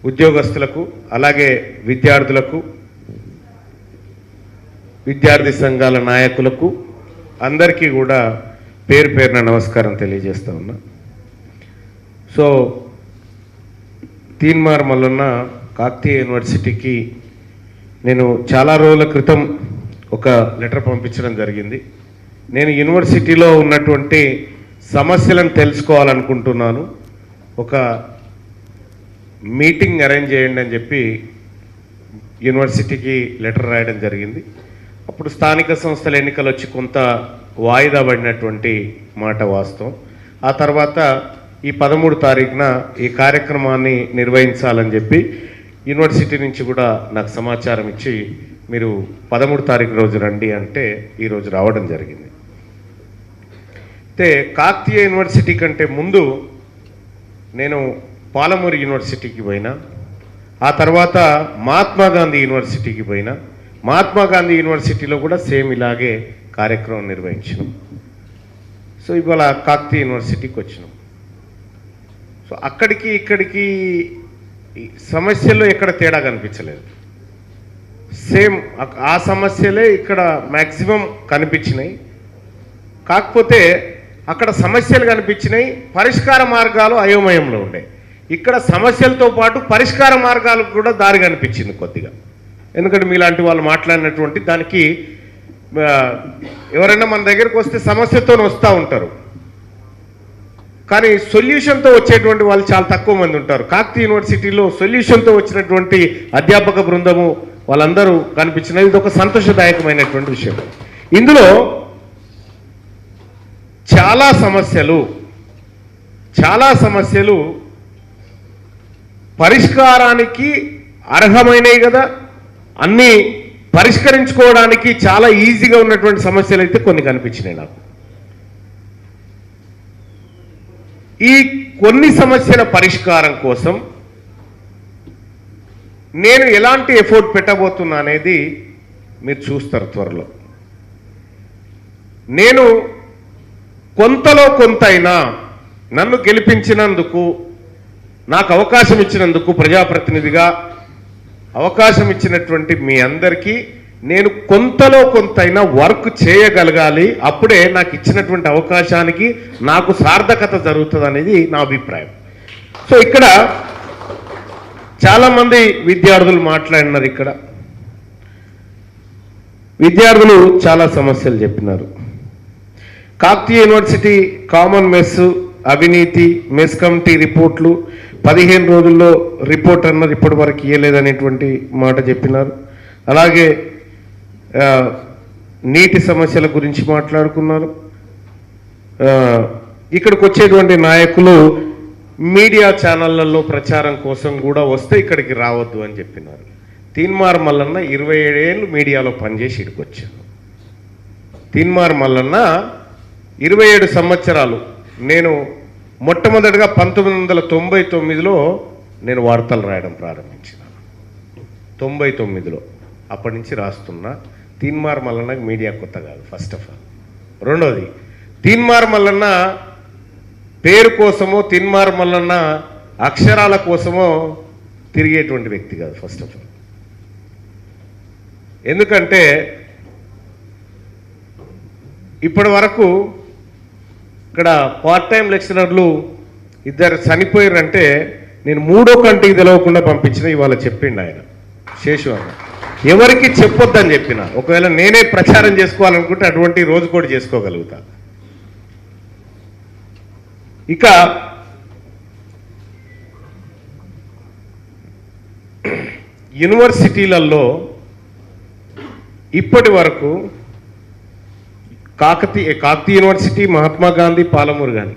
ఉద్యోగస్తులకు అలాగే విద్యార్థులకు విద్యార్థి సంఘాల నాయకులకు అందరికీ కూడా పేరు పేరున నమస్కారం తెలియజేస్తా ఉన్నా. సో తీన్మార్ మల్లన్న కాకతీయ యూనివర్సిటీకి నేను చాలా రోజుల క్రితం ఒక లెటర్ పంపించడం జరిగింది. నేను యూనివర్సిటీలో ఉన్నటువంటి సమస్యలను తెలుసుకోవాలనుకుంటున్నాను, ఒక మీటింగ్ అరేంజ్ చేయండి అని చెప్పి యూనివర్సిటీకి లెటర్ రాయడం జరిగింది. అప్పుడు స్థానిక సంస్థల ఎన్నికలు వచ్చి కొంత వాయిదా పడినటువంటి మాట వాస్తవం. ఆ తర్వాత ఈ 13 తారీఖున ఈ కార్యక్రమాన్ని నిర్వహించాలని చెప్పి యూనివర్సిటీ నుంచి కూడా నాకు సమాచారం ఇచ్చి మీరు 13 తారీఖు రోజు రండి అంటే ఈరోజు రావడం జరిగింది. అయితే కాకతీయ యూనివర్సిటీ కంటే ముందు నేను పాలమూరు యూనివర్సిటీకి పోయినా, ఆ తర్వాత మహాత్మా గాంధీ యూనివర్సిటీకి పోయినా. మహాత్మా గాంధీ యూనివర్సిటీలో కూడా సేమ్ ఇలాగే కార్యక్రమం నిర్వహించినాం. సో ఇవాళ కాకతీయ యూనివర్సిటీకి వచ్చినాం. సో అక్కడికి ఇక్కడికి సమస్యల్లో ఎక్కడ తేడా కనిపించలేదు. సేమ్ ఆ సమస్యలే ఇక్కడ మ్యాక్సిమం కనిపించినాయి. కాకపోతే అక్కడ సమస్యలు కనిపించినాయి, పరిష్కార మార్గాలు అయోమయంలో ఉండే. ఇక్కడ సమస్యలతో పాటు పరిష్కార మార్గాలకు కూడా దారి కనిపించింది కొద్దిగా. ఎందుకంటే మీలాంటి వాళ్ళు మాట్లాడినటువంటి దానికి ఎవరైనా మన దగ్గరకు వస్తే సమస్యతో వస్తూ ఉంటారు, కానీ సొల్యూషన్తో వచ్చేటువంటి వాళ్ళు చాలా తక్కువ మంది ఉంటారు. కాకతీయ యూనివర్సిటీలో సొల్యూషన్తో వచ్చినటువంటి అధ్యాపక బృందము వాళ్ళందరూ కనిపించినది. ఇది ఒక సంతోషదాయకమైనటువంటి విషయం. ఇందులో చాలా సమస్యలు పరిష్కారానికి అర్హమైనవి కదా, అన్నీ పరిష్కరించుకోవడానికి చాలా ఈజీగా ఉన్నటువంటి సమస్యలు అయితే కొన్ని కనిపించినాయి నాకు. ఈ కొన్ని సమస్యల పరిష్కారం కోసం నేను ఎలాంటి ఎఫర్ట్ పెట్టబోతున్నా అనేది మీరు చూస్తారు త్వరలో. నేను కొంతలో కొంతైనా నన్ను గెలిపించినందుకు, నాకు అవకాశం ఇచ్చినందుకు, ప్రజాప్రతినిధిగా అవకాశం ఇచ్చినటువంటి మీ అందరికీ నేను కొంతలో కొంతైనా వర్క్ చేయగలగాలి. అప్పుడే నాకు ఇచ్చినటువంటి అవకాశానికి నాకు సార్థకత జరుగుతుంది అనేది నా అభిప్రాయం. సో ఇక్కడ చాలామంది విద్యార్థులు మాట్లాడినారు. ఇక్కడ విద్యార్థులు చాలా సమస్యలు చెప్పినారు. కాకతీయ యూనివర్సిటీ కామన్ మెస్ అవినీతి, మెస్ కమిటీ రిపోర్ట్లు 15 రోజుల్లో రిపోర్ట్ అన్నది ఇప్పటి వరకు ఇవ్వలేదనేటువంటి మాట చెప్పినారు. అలాగే నీటి సమస్యల గురించి మాట్లాడుకున్నారు. ఇక్కడికి వచ్చేటువంటి నాయకులు మీడియా ఛానళ్లలో ప్రచారం కోసం కూడా వస్తే ఇక్కడికి రావద్దు అని చెప్పినారు. తీన్మార్ మల్లన్న 27 ఏళ్ళు మీడియాలో పనిచేసి ఇక్కడికి వచ్చాను. తీన్మార్ మల్లన్న 27 సంవత్సరాలు. నేను మొట్టమొదటిగా 1999లో నేను వార్తలు రాయడం ప్రారంభించిన. 99లో అప్పటి నుంచి రాస్తున్నా. తీన్మార్ మల్లన్నకి మీడియా కొత్త కాదు ఫస్ట్ ఆఫ్ ఆల్. రెండోది, తీన్మార్ మల్లన్న పేరు కోసమో, తీన్మార్ మల్లన్న అక్షరాల కోసమో తిరిగేటువంటి వ్యక్తి కాదు ఫస్ట్ ఆఫ్ ఆల్. ఎందుకంటే ఇప్పటి వరకు ఇక్కడ పార్ట్ టైం లెక్చరర్లు 2 చనిపోయారంటే నేను 3వ కంటికి తెలవకుండా పంపించిన. ఇవాళ చెప్పిండు ఆయన శేషు అన్న, ఎవరికి చెప్పొద్దని చెప్పిన. ఒకవేళ నేనే ప్రచారం చేసుకోవాలనుకుంటే అటువంటి రోజు కూడా చేసుకోగలుగుతా. ఇక యూనివర్సిటీలలో ఇప్పటి వరకు కాకతీయ యూనివర్సిటీ, మహాత్మా గాంధీ, పాలమూరు కానీ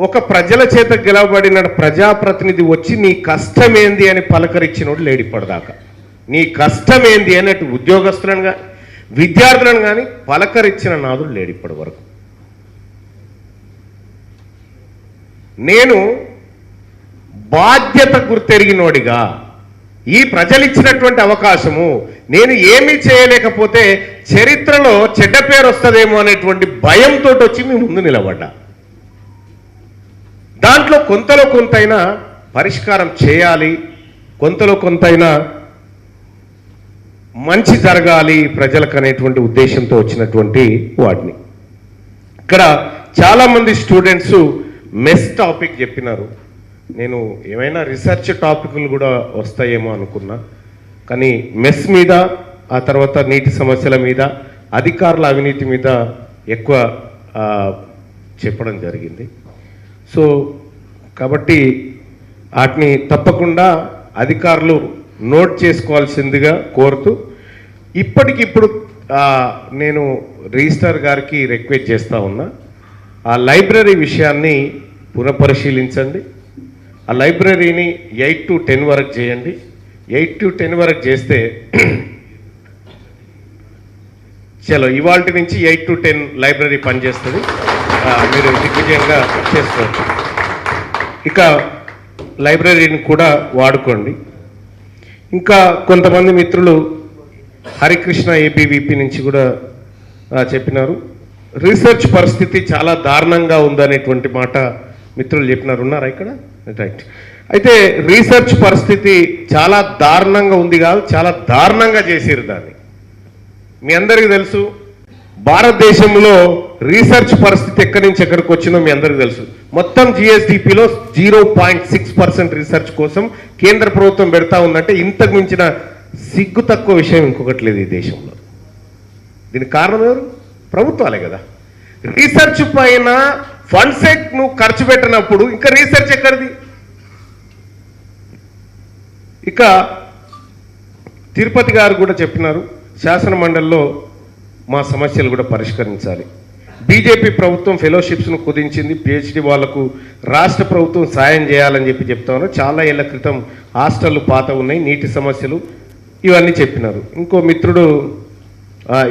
ఒక ప్రజల చేత గెలవబడిన ప్రజాప్రతినిధి వచ్చి నీ కష్టం ఏంది అని పలకరించినోడు లేడు ఇప్పటిదాకా. నీ కష్టం ఏంది అని అటు ఉద్యోగస్తులను కానీ విద్యార్థులను కానీ పలకరించిన నాదుడు లేడు ఇప్పటి వరకు. నేను బాధ్యత గుర్తెరిగినోడిగా ఈ ప్రజలు ఇచ్చినటువంటి అవకాశము నేను ఏమీ చేయలేకపోతే చరిత్రలో చెడ్డ పేరు వస్తుందేమో అనేటువంటి భయంతో వచ్చి మీ ముందు నిలబడ్డా. దాంట్లో కొంతలో కొంతైనా పరిష్కారం చేయాలి, కొంతలో కొంతైనా మంచి జరగాలి ప్రజలకు అనేటువంటి ఉద్దేశంతో వచ్చినటువంటి వాటిని. ఇక్కడ చాలామంది స్టూడెంట్స్ మెస్ టాపిక్ చెప్పినారు. నేను ఏమైనా రీసెర్చ్ టాపిక్లు కూడా వస్తాయేమో అనుకున్నా, కానీ మెస్ మీద, ఆ తర్వాత నీటి సమస్యల మీద, అధికారుల అవినీతి మీద ఎక్కువ చెప్పడం జరిగింది. సో కాబట్టి వాటిని తప్పకుండా అధికారులు నోట్ చేసుకోవాల్సిందిగా కోరుతూ, ఇప్పటికిప్పుడు నేను రిజిస్ట్రార్ గారికి రిక్వెస్ట్ చేస్తూ ఉన్నా, ఆ లైబ్రరీ విషయాన్ని పునఃపరిశీలించండి. ఆ లైబ్రరీని 8 to 10 వరకు చేయండి. 8 to 10 వరకు చేస్తే చలో ఇవాళ నుంచి 8 to 10 లైబ్రరీ పనిచేస్తుంది. మీరు దిగ్విజయంగా చేసుకోవచ్చు. ఇక లైబ్రరీని కూడా వాడుకోండి. ఇంకా కొంతమంది మిత్రులు హరికృష్ణ ఏబీవీపీ నుంచి కూడా చెప్పినారు, రీసెర్చ్ పరిస్థితి చాలా దారుణంగా ఉందనేటువంటి మాట మిత్రులు చెప్పినారు. ఉన్నారా ఇక్కడ? రైట్. అయితే రీసెర్చ్ పరిస్థితి చాలా దారుణంగా ఉంది కాదు, చాలా దారుణంగా చేసిరు దాన్ని. మీ అందరికీ తెలుసు, భారతదేశంలో రీసెర్చ్ పరిస్థితి ఎక్కడి నుంచి ఎక్కడికి వచ్చిందో మీ అందరికీ తెలుసు. మొత్తం జిఎస్డిపిలో 0.6% రీసెర్చ్ కోసం కేంద్ర ప్రభుత్వం పెడతా ఉందంటే ఇంతకు మించిన సిగ్గు తక్కువ విషయం ఇంకొకటి లేదు ఈ దేశంలో. దీనికి కారణం ఎవరు? ప్రభుత్వాలే కదా. రీసెర్చ్ పైన ఫండ్స్ నువ్వు ఖర్చు పెట్టినప్పుడు ఇంకా రీసెర్చ్ ఎక్కడిది? ఇక తిరుపతి గారు కూడా చెప్పినారు, శాసన మండలిలో మా సమస్యలు కూడా పరిష్కరించాలి. బీజేపీ ప్రభుత్వం ఫెలోషిప్స్ను కుదించింది, పిహెచ్డి వాళ్లకు రాష్ట్ర ప్రభుత్వం సాయం చేయాలని చెప్తా ఉన్నారు. చాలా ఏళ్ల క్రితం హాస్టళ్లు పాత ఉన్నాయి, నీటి సమస్యలు ఇవన్నీ చెప్పినారు. ఇంకో మిత్రుడు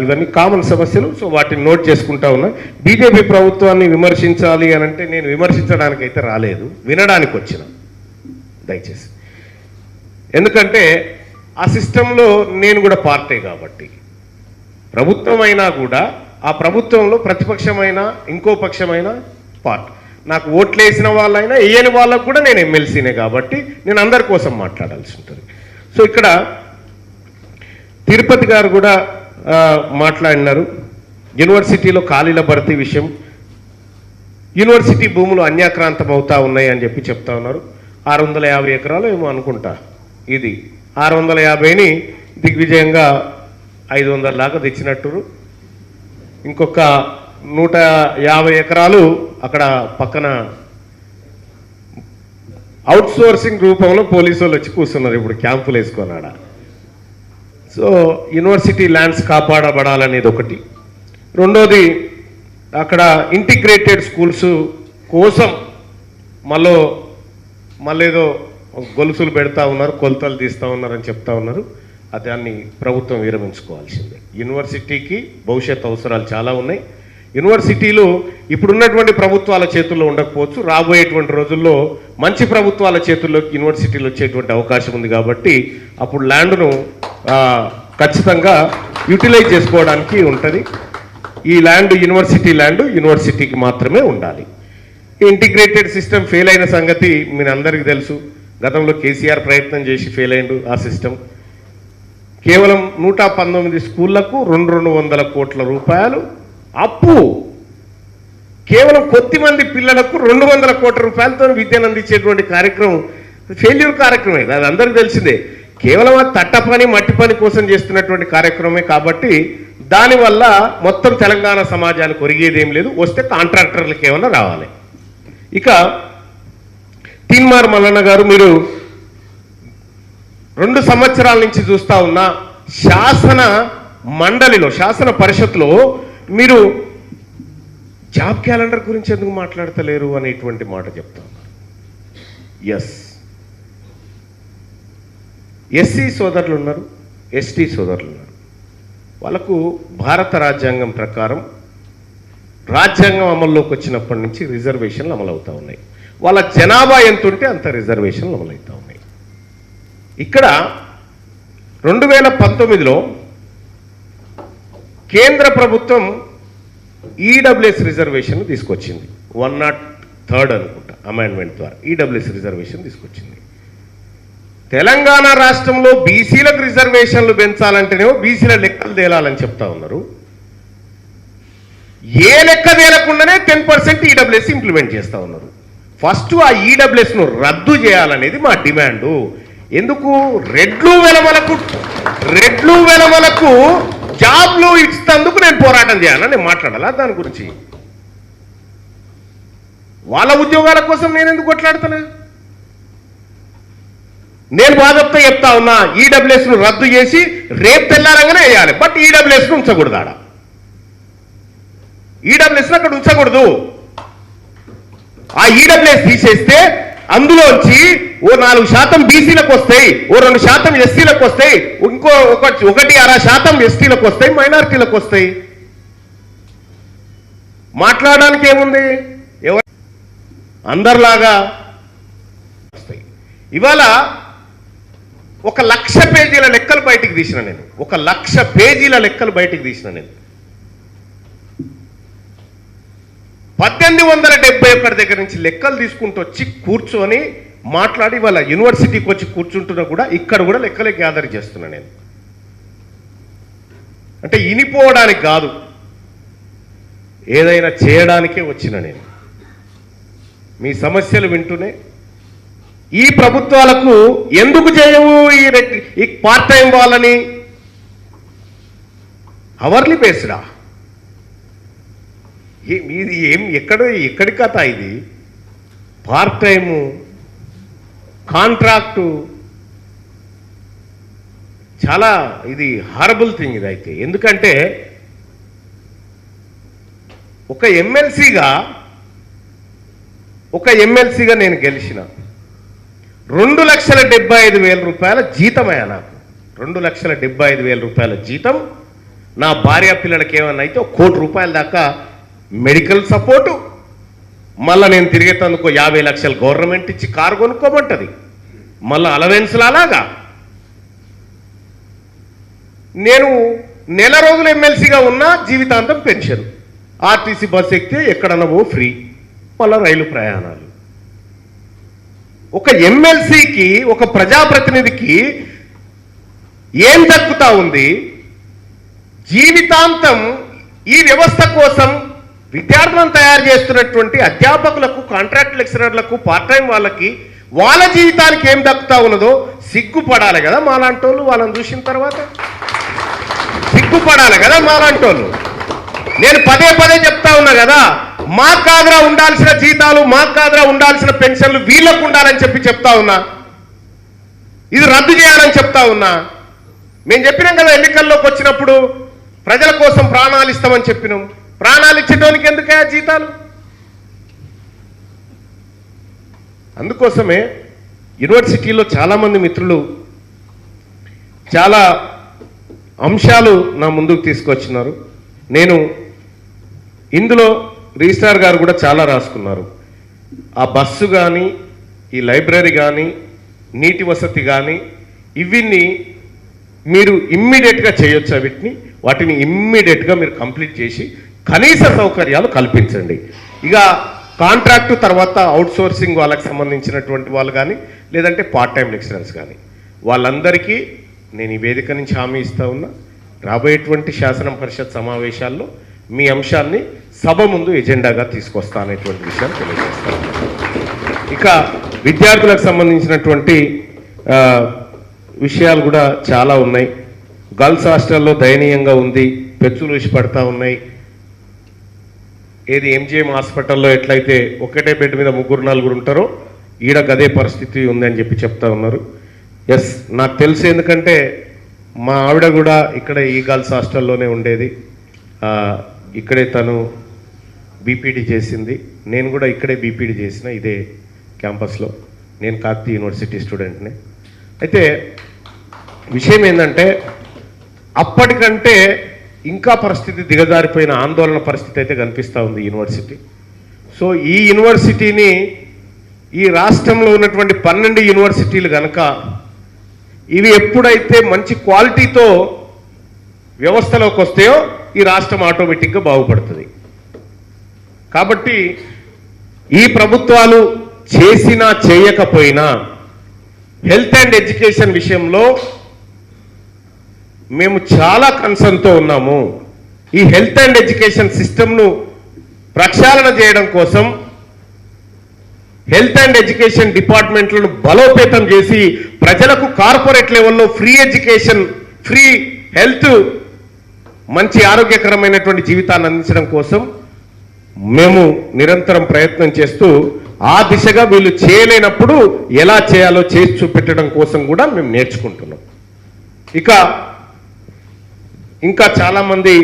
ఇవన్నీ కామన్ సమస్యలు, సో వాటిని నోట్ చేసుకుంటా ఉన్నా. బీజేపీ ప్రభుత్వాన్ని విమర్శించాలి అని అంటే నేను విమర్శించడానికైతే రాలేదు, వినడానికి వచ్చిన. దయచేసి, ఎందుకంటే ఆ సిస్టంలో నేను కూడా పార్టీ కాబట్టి, ప్రభుత్వం అయినా కూడా ఆ ప్రభుత్వంలో ప్రతిపక్షమైనా ఇంకో పక్షమైనా పార్టీ, నాకు ఓట్లు వేసిన వాళ్ళైనా వేయని వాళ్ళకు కూడా నేను ఎమ్మెల్సీనే కాబట్టి నేను అందరి కోసం మాట్లాడాల్సి ఉంటుంది. సో ఇక్కడ తిరుపతి గారు కూడా మాట్లాడినారు, యూనివర్సిటీలో ఖాళీల భర్తీ విషయం. యూనివర్సిటీ భూములు అన్యాక్రాంతం అవుతా ఉన్నాయి అని చెప్తా ఉన్నారు. 650 ఎకరాలు ఏమో అనుకుంటా, ఇది 650ని దిగ్విజయంగా 500 దాకా తెచ్చినట్టు. ఇంకొక 150 ఎకరాలు అక్కడ పక్కన అవుట్ సోర్సింగ్ రూపంలో పోలీసు వాళ్ళు వచ్చి కూర్చున్నారు ఇప్పుడు క్యాంపులు వేసుకున్నాడా. సో యూనివర్సిటీ ల్యాండ్స్ కాపాడబడాలనేది ఒకటి. రెండోది, అక్కడ ఇంటిగ్రేటెడ్ స్కూల్స్ కోసం మళ్ళేదో గొలుసులు పెడతా ఉన్నారు, కొలతలు తీస్తూ ఉన్నారని చెప్తా ఉన్నారు. దాన్ని ప్రభుత్వం విరమించుకోవాల్సిందే. యూనివర్సిటీకి భవిష్యత్ అవసరాలు చాలా ఉన్నాయి. యూనివర్సిటీలు ఇప్పుడున్నటువంటి ప్రభుత్వాల చేతుల్లో ఉండకపోవచ్చు, రాబోయేటువంటి రోజుల్లో మంచి ప్రభుత్వాల చేతుల్లోకి యూనివర్సిటీలు వచ్చేటువంటి అవకాశం ఉంది. కాబట్టి అప్పుడు ల్యాండ్ను ఖచ్చితంగా యూటిలైజ్ చేసుకోవడానికి ఉంటుంది. ఈ ల్యాండ్ యూనివర్సిటీ ల్యాండ్ యూనివర్సిటీకి మాత్రమే ఉండాలి. ఇంటిగ్రేటెడ్ సిస్టమ్ ఫెయిల్ అయిన సంగతి మీ అందరికీ తెలుసు. గతంలో కేసీఆర్ ప్రయత్నం చేసి ఫెయిల్ అయిండు ఆ సిస్టమ్. కేవలం 119 స్కూళ్లకు 200 కోట్ల రూపాయలు అప్పు, కేవలం కొద్దిమంది పిల్లలకు 200 కోట్ల రూపాయలతో విద్యను అందించేటువంటి కార్యక్రమం ఫెయిల్యూర్ కార్యక్రమే. అది అందరికీ తెలిసిందే. కేవలం ఆ తట్ట పని మట్టి పని కోసం చేస్తున్నటువంటి కార్యక్రమమే. కాబట్టి దానివల్ల మొత్తం తెలంగాణ సమాజానికి ఒరిగేదేం లేదు. వస్తే కాంట్రాక్టర్లకు ఏమన్నా రావాలి. ఇక తీన్మార్ మల్లన్న గారు, మీరు 2 సంవత్సరాల నుంచి చూస్తా ఉన్న శాసన మండలిలో, శాసన పరిషత్లో మీరు జాబ్ క్యాలెండర్ గురించి ఎందుకు మాట్లాడతలేరు అనేటువంటి మాట చెప్తా ఉన్నారు. ఎస్, ఎస్సీ సోదరులు ఉన్నారు, ఎస్టీ సోదరులు ఉన్నారు. వాళ్ళకు భారత రాజ్యాంగం ప్రకారం రాజ్యాంగం అమల్లోకి వచ్చినప్పటి నుంచి రిజర్వేషన్లు అమలవుతూ ఉన్నాయి. వాళ్ళ జనాభా ఎంత ఉంటే అంత రిజర్వేషన్లు అమలవుతూ ఉన్నాయి. ఇక్కడ 2019లో కేంద్ర ప్రభుత్వం ఈడబ్ల్యూఎస్ రిజర్వేషన్ తీసుకొచ్చింది. థర్డ్ అనుకుంటా అమెండ్మెంట్ ద్వారా ఈడబ్ల్యూఎస్ రిజర్వేషన్ తీసుకొచ్చింది. తెలంగాణ రాష్ట్రంలో బీసీలకు రిజర్వేషన్లు పెంచాలంటేనేమో బీసీల లెక్కలు తేలాలని చెప్తా ఉన్నారు. ఏ లెక్క తేలకుండానే 10% ఈడబ్ల్యూఎస్ ఇంప్లిమెంట్ చేస్తూ ఉన్నారు. ఫస్ట్ ఆ ఈడబ్ల్యూఎస్ను రద్దు చేయాలనేది మా డిమాండు. ఎందుకు రెడ్లు వెలమలకు జాబ్లు ఇచ్చినందుకు నేను పోరాటం చేయాలని నేను మాట్లాడాలా దాని గురించి? వాళ్ళ ఉద్యోగాల కోసం నేను ఎందుకు కొట్లాడుతున్నా? నేను బాధతో చెప్తా ఉన్నా, ఈడబ్ల్యూఎస్ను రద్దు చేసి రేపు తెల్లారంగానే వేయాలి. బట్ ఈడబ్ల్యూఎస్ను ఉంచకూడదు. ఆడ ఈడబ్ల్యూఎస్ను అక్కడ ఉంచకూడదు. ఆ ఈడబ్ల్యూఎస్ తీసేస్తే అందులోంచి ఓ 4% బీసీలకు వస్తాయి, ఓ 2% ఎస్సీలకు వస్తాయి, ఇంకో 1.5% ఎస్టీలకు వస్తాయి, మైనారిటీలకు వస్తాయి. మాట్లాడడానికి ఏముంది? అందరిలాగా వస్తాయి. ఇవాళ 1,00,000 పేజీల లెక్కలు బయటికి తీసిన నేను. 1,00,000 పేజీల లెక్కలు బయటికి తీసిన నేను. 1871 దగ్గర నుంచి లెక్కలు తీసుకుంటూ వచ్చి కూర్చొని మాట్లాడి వాళ్ళ యూనివర్సిటీకి వచ్చి కూర్చుంటున్నా కూడా ఇక్కడ కూడా లెక్కలే గ్యాదర్ చేస్తున్నా నేను. అంటే ఇనిపోవడానికి కాదు, ఏదైనా చేయడానికే వచ్చిన నేను. మీ సమస్యలు వింటూనే ఈ ప్రభుత్వాలకు ఎందుకు చేయవు ఈ పార్ట్ టైం వాళ్ళని? అవర్లీ బేస్డా ఇది ఎక్కడి కథ ఇది? పార్ట్ టైము, కాంట్రాక్టు, చాలా ఇది హారబుల్ థింగ్ ఇది. అయితే ఎందుకంటే ఒక ఎమ్మెల్సీగా నేను గెలిచిన 2,75,000 రూపాయల జీతమయ్యా నాకు. 2,75,000 రూపాయల జీతం. నా భార్య పిల్లలకి ఏమన్నా అయితే 1 కోటి రూపాయల దాకా మెడికల్ సపోర్టు, మళ్ళీ నేను తిరిగేటందుకు 50 లక్షలు గవర్నమెంట్ ఇచ్చి కారు కొనుక్కోమంటది, మళ్ళీ అలవెన్స్లు. అలాగా నేను నెల రోజులు ఎమ్మెల్సీగా ఉన్నా జీవితాంతం పెన్షన్, ఆర్టీసీ బస్సు ఎక్కితే ఎక్కడన్నా ఫ్రీ, మళ్ళీ రైలు ప్రయాణాలు. ఒక ఎమ్మెల్సీకి, ఒక ప్రజాప్రతినిధికి ఏం దక్కుతా ఉంది? జీవితాంతం ఈ వ్యవస్థ కోసం విద్యార్థులను తయారు చేస్తున్నటువంటి అధ్యాపకులకు, కాంట్రాక్ట్ లెక్చరర్లకు, పార్ట్ టైం వాళ్ళకి వాళ్ళ జీవితానికి ఏం దక్కుతా ఉన్నదో సిగ్గుపడాలి కదా మాలాంటోళ్ళు. వాళ్ళని చూసిన తర్వాత సిగ్గుపడాలి కదా మాలాంటోళ్ళు. నేను పదే చెప్తా ఉన్నా కదా, మాకు కాదురా ఉండాల్సిన జీతాలు, మాకు కాదురా ఉండాల్సిన పెన్షన్లు వీళ్ళకు ఉండాలని చెప్తా ఉన్నా. ఇది రద్దు చేయాలని చెప్తా ఉన్నా. మేము చెప్పినాం కదా, ఎన్నికల్లోకి వచ్చినప్పుడు ప్రజల కోసం ప్రాణాలు ఇస్తామని చెప్పినాం. ప్రాణాలు ఇచ్చేటోనికి ఎందుకయ్యా జీతాలు? అందుకోసమే యూనివర్సిటీలో చాలామంది మిత్రులు చాలా అంశాలు నా ముందుకు తీసుకొచ్చినారు. నేను ఇందులో రిజిస్ట్రార్ గారు కూడా చాలా రాసుకున్నారు. ఆ బస్సు కానీ, ఈ లైబ్రరీ కానీ, నీటి వసతి కానీ, ఇవిన్ని మీరు ఇమ్మీడియట్గా చేయొచ్చా? వాటిని ఇమ్మీడియట్గా మీరు కంప్లీట్ చేసి కనీస సౌకర్యాలు కల్పించండి. ఇక కాంట్రాక్టు తర్వాత అవుట్సోర్సింగ్ వాళ్ళకి సంబంధించినటువంటి వాళ్ళు కానీ, లేదంటే పార్ట్ టైం లెక్చరర్స్ కానీ, వాళ్ళందరికీ నేను ఈ వేదిక నుంచి హామీ ఇస్తా ఉన్నా, రాబోయేటువంటి శాసన పరిషత్ సమావేశాల్లో మీ అంశాన్ని సభ ముందు ఎజెండాగా తీసుకొస్తా అనేటువంటి విషయాన్ని తెలియజేస్తాను. ఇక విద్యార్థులకు సంబంధించినటువంటి విషయాలు కూడా చాలా ఉన్నాయి. గర్ల్స్ హాస్టల్లో దయనీయంగా ఉంది, పెచ్చులు వేసి పడతా ఉన్నాయి. ఏది ఎంజిఎం హాస్పిటల్లో ఎట్లయితే ఒకటే బెడ్ మీద 3-4 ఉంటారో ఈడ గదే పరిస్థితి ఉందని చెప్తా ఉన్నారు. ఎస్, నాకు తెలుసు. ఎందుకంటే మా ఆవిడ కూడా ఇక్కడ ఈ గర్ల్స్ హాస్టల్లోనే ఉండేది. ఇక్కడే తను బీపీడీ చేసింది. నేను కూడా ఇక్కడే బీపీడీ చేసిన, ఇదే క్యాంపస్లో. నేను కాకతీయ యూనివర్సిటీ స్టూడెంట్ని. అయితే విషయం ఏంటంటే అప్పటికంటే ఇంకా పరిస్థితి దిగజారిపోయిన ఆందోళన పరిస్థితి అయితే కనిపిస్తూ ఉంది యూనివర్సిటీ. సో ఈ యూనివర్సిటీని, ఈ రాష్ట్రంలో ఉన్నటువంటి 12 యూనివర్సిటీలు కనుక ఇవి ఎప్పుడైతే మంచి క్వాలిటీతో వ్యవస్థలోకి వస్తాయో ఈ రాష్ట్రం ఆటోమేటిక్గా బాగుపడుతుంది. కాబట్టి ఈ ప్రభుత్వాలు చేసినా చేయకపోయినా హెల్త్ అండ్ ఎడ్యుకేషన్ విషయంలో మేము చాలా కన్సర్న్తో ఉన్నాము. ఈ హెల్త్ అండ్ ఎడ్యుకేషన్ సిస్టమ్ను ప్రక్షాళన చేయడం కోసం హెల్త్ అండ్ ఎడ్యుకేషన్ డిపార్ట్మెంట్లను బలోపేతం చేసి ప్రజలకు కార్పొరేట్ లెవెల్లో ఫ్రీ ఎడ్యుకేషన్, ఫ్రీ హెల్త్, మంచి ఆరోగ్యకరమైనటువంటి జీవితాన్ని అందించడం కోసం మేము నిరంతరం ప్రయత్నం చేస్తూ ఆ దిశగా వీళ్ళు చేయలేనప్పుడు ఎలా చేయాలో చేసి చూపెట్టడం కోసం కూడా మేము నేర్చుకుంటున్నాం. ఇంకా చాలామంది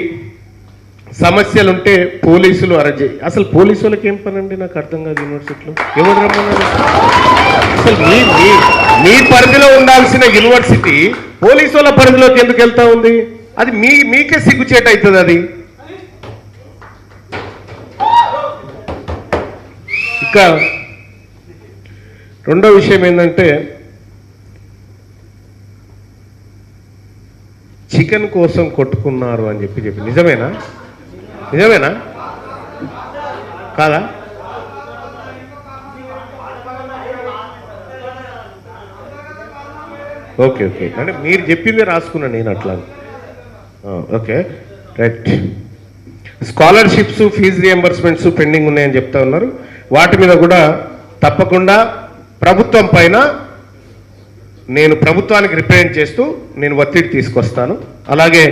సమస్యలుంటే పోలీసులు అరెస్ట్. అసలు పోలీసులకు ఏం పని అండి? నాకు అర్థం కాదు. యూనివర్సిటీలో ఎవరు రమ్మన్నారు? అసలు మీ పరిధిలో ఉండాల్సిన యూనివర్సిటీ పోలీసుల పరిధిలోకి ఎందుకు వెళ్తా ఉంది? అది మీకే సిగ్గుచేట అవుతుంది. అది ఇంకా రెండో విషయం ఏంటంటే, చికెన్ కోసం కొట్టుకున్నారు అని చెప్పి నిజమేనా? కాదా? ఓకే అంటే మీరు చెప్పింది రాసుకున్నాను నేను అట్లా. Okay right. Scholarships, fee reimbursements pending ఉన్నాయని చెప్తా ఉన్నారు. వాటి మీద కూడా తప్పకుండా ప్రభుత్వం పైన నేను ప్రభుత్వానికి రిప్రజెంట్ చేస్తూ నేను ఒత్తిడి తీసుకొస్తాను. అలాగే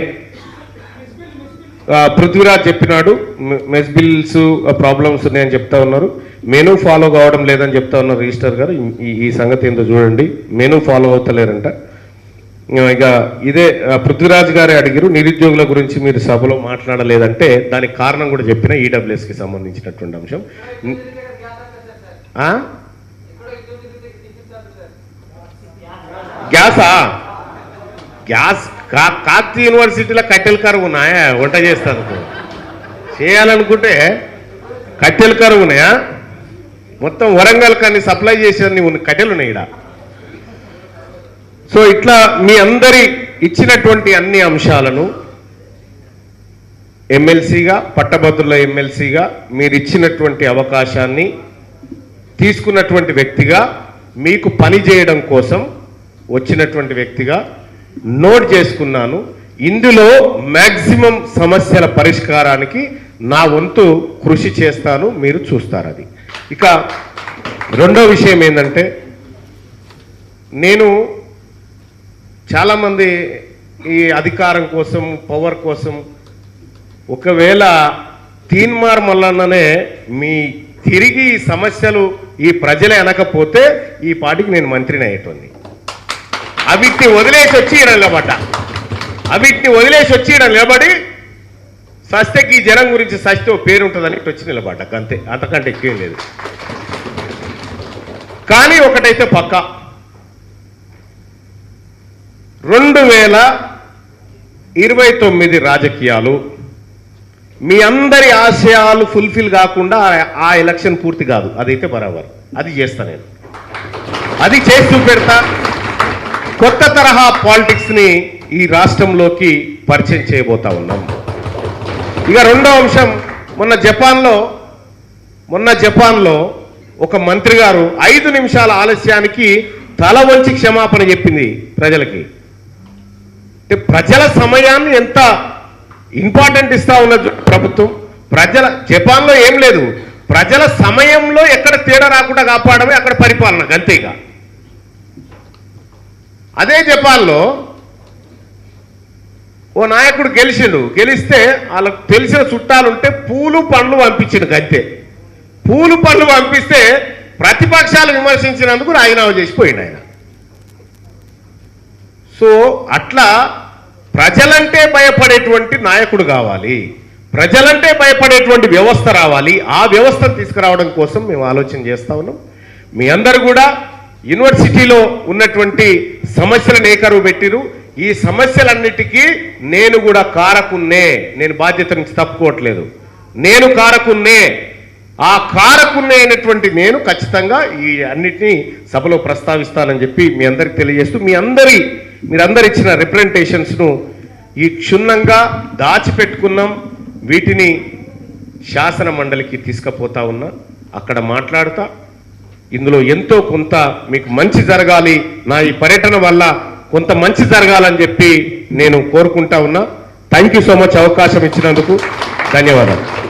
పృథ్వీరాజ్ చెప్పినాడు మెస్ బిల్స్ ప్రాబ్లమ్స్ ఉన్నాయని చెప్తా ఉన్నారు. మెనూ ఫాలో కావడం లేదని చెప్తా ఉన్నారు రిజిస్టర్ గారు. ఈ సంగతి ఏంటో చూడండి. మెనూ ఫాలో అవుతలేరంట. ఇక ఇదే పృథ్వీరాజ్ గారే అడిగారు, నిరుద్యోగుల గురించి మీరు సభలో మాట్లాడలేదంటే దానికి కారణం కూడా చెప్పిన ఈడబ్ల్యూఎస్కి సంబంధించినటువంటి అంశం. గ్యాస్ కాకతీ యూనివర్సిటీలో కట్టెల కరువు ఉన్నాయా? వంట చేస్తాను చేయాలనుకుంటే కట్టెల కరువు ఉన్నాయా? మొత్తం వరంగల్ కానీ సప్లై చేసేది కట్టెలు ఉన్నాయి ఇక్కడ. సో ఇట్లా మీ అందరి ఇచ్చినటువంటి అన్ని అంశాలను ఎమ్మెల్సీగా, పట్టభద్రుల ఎమ్మెల్సీగా మీరు ఇచ్చినటువంటి అవకాశాన్ని తీసుకున్నటువంటి వ్యక్తిగా, మీకు పని చేయడం కోసం వచ్చినటువంటి వ్యక్తిగా నోట్ చేసుకున్నాను. ఇందులో మ్యాక్సిమం సమస్యల పరిష్కారానికి నా వంతు కృషి చేస్తాను, మీరు చూస్తారు. అది ఇక రెండో విషయం ఏంటంటే, నేను చాలామంది ఈ అధికారం కోసం, పవర్ కోసం, ఒకవేళ తీన్మార్ మల్లన్ననే మీ తిరిగి ఈ సమస్యలు ఈ ప్రజలే అనకపోతే ఈ పాటికి నేను మంత్రిని అయ్యేటోని. అవిటిని వదిలేసి వచ్చి ఈయన నిలబడి సస్తకి ఈ జనం గురించి సస్తే పేరు ఉంటుందని వచ్చి నిలబడ్డా. అంతే, అంతకంటే ఎక్కువేం లేదు. కానీ ఒకటైతే పక్కా, 2029 రాజకీయాలు మీ అందరి ఆశయాలు ఫుల్ఫిల్ కాకుండా ఆ ఎలక్షన్ పూర్తి కాదు. అదైతే బరాబర్, అది చేస్తా నేను, అది చేసి చూపెడతా. కొత్త తరహా పాలిటిక్స్ని ఈ రాష్ట్రంలోకి పరిచయం చేయబోతా ఉన్నాం. ఇక రెండో అంశం, మొన్న జపాన్లో ఒక మంత్రి గారు 5 నిమిషాల ఆలస్యానికి తల వంచి క్షమాపణ చెప్పింది ప్రజలకి. అంటే ప్రజల సమయాన్ని ఎంత ఇంపార్టెంట్ ఇస్తా ఉన్నది ప్రభుత్వం. జపాన్లో ఏం లేదు, ప్రజల సమయంలో ఎక్కడ తేడా రాకుండా కాపాడమే అక్కడ పరిపాలన, అంతేగా. అదే జపాన్లో ఓ నాయకుడు గెలిస్తే వాళ్ళకు తెలిసిన చుట్టాలుంటే పూలు పండ్లు పంపించిండు, అంతే. పూలు పండ్లు పంపిస్తే ప్రతిపక్షాలు విమర్శించినందుకు రాజీనామా చేసిపోయింది ఆయన. సో అట్లా ప్రజలంటే భయపడేటువంటి నాయకుడు కావాలి, ప్రజలంటే భయపడేటువంటి వ్యవస్థ రావాలి. ఆ వ్యవస్థను తీసుకురావడం కోసం మేము ఆలోచన చేస్తా ఉన్నాం. మీ అందరు కూడా యూనివర్సిటీలో ఉన్నటువంటి సమస్యలను ఏకరువు పెట్టిరు. ఈ సమస్యలన్నిటికీ నేను కూడా కారకున్నే, నేను బాధ్యత నుంచి తప్పుకోవట్లేదు, నేను కారకున్నే. ఆ కారకున్నే అయినటువంటి నేను ఖచ్చితంగా ఈ అన్నిటినీ సభలో ప్రస్తావిస్తానని చెప్పి మీ అందరికి తెలియజేస్తూ, మీరందరు ఇచ్చిన రిప్రజెంటేషన్స్ను ఈ క్షుణ్ణంగా దాచిపెట్టుకున్నాం. వీటిని శాసన మండలికి తీసుకుపోతా ఉన్నా. అక్కడ మాట్లాడతా. ఇందులో ఎంతో కొంత మీకు మంచి జరగాలి, నా ఈ పర్యటన వల్ల కొంత మంచి జరగాలని చెప్పి నేను కోరుకుంటా ఉన్నా. థ్యాంక్ యూ సో మచ్ అవకాశం ఇచ్చినందుకు ధన్యవాదాలు.